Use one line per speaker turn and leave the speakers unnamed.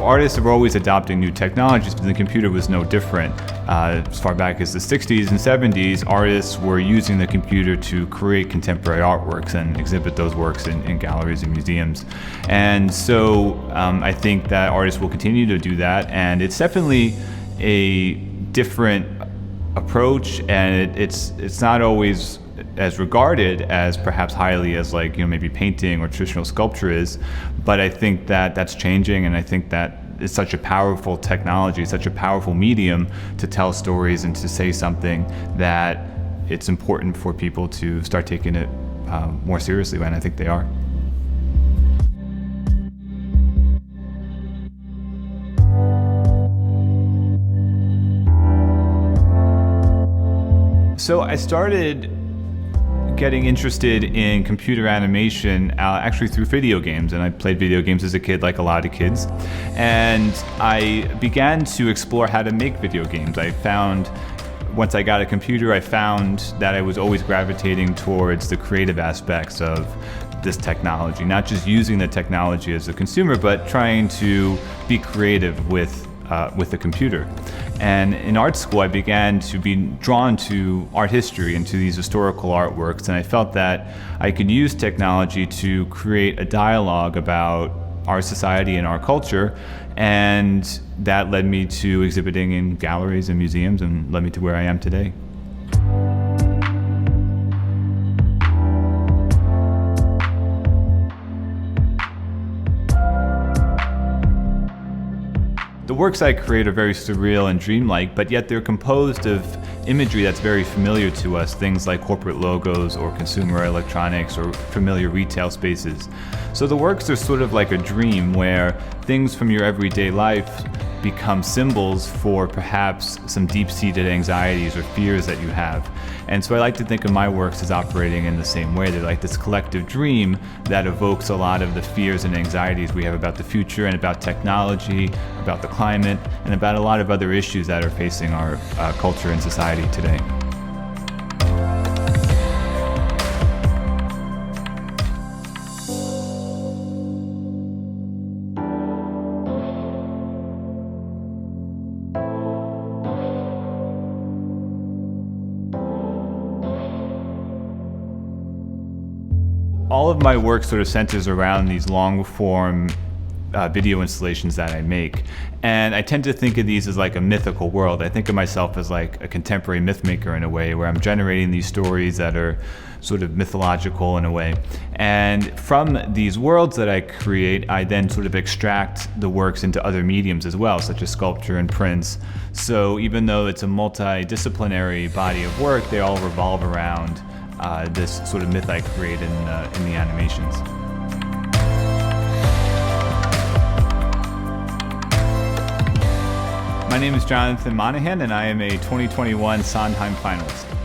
artists are always adopting new technologies, but the computer was no different. As far back as the 60s and 70s, artists were using the computer to create contemporary artworks and exhibit those works in galleries and museums. And so I think that artists will continue to do that, and it's definitely a different approach, and it's not always as regarded as perhaps highly as maybe painting or traditional sculpture is, but I think that that's changing, and I think that it's such a powerful technology, such a powerful medium to tell stories and to say something, that it's important for people to start taking it more seriously, and I think they are. So I started getting interested in computer animation actually through video games, and I played video games as a kid like a lot of kids, and I began to explore how to make video games. Once I got a computer, I found that I was always gravitating towards the creative aspects of this technology, not just using the technology as a consumer, but trying to be creative with the computer. And in art school, I began to be drawn to art history and to these historical artworks, and I felt that I could use technology to create a dialogue about our society and our culture, and that led me to exhibiting in galleries and museums and led me to where I am today. The works I create are very surreal and dreamlike, but yet they're composed of imagery that's very familiar to us, things like corporate logos or consumer electronics or familiar retail spaces. So the works are sort of like a dream where things from your everyday life become symbols for perhaps some deep-seated anxieties or fears that you have. And so I like to think of my works as operating in the same way. They're like this collective dream that evokes a lot of the fears and anxieties we have about the future and about technology, about the climate, and about a lot of other issues that are facing our culture and society today. All of my work sort of centers around these long-form video installations that I make. And I tend to think of these as like a mythical world. I think of myself as like a contemporary myth maker in a way, where I'm generating these stories that are sort of mythological in a way. And from these worlds that I create, I then sort of extract the works into other mediums as well, such as sculpture and prints. So even though it's a multidisciplinary body of work, they all revolve around this sort of myth I create in the animations. My name is Jonathan Monaghan, and I am a 2021 Sondheim finalist.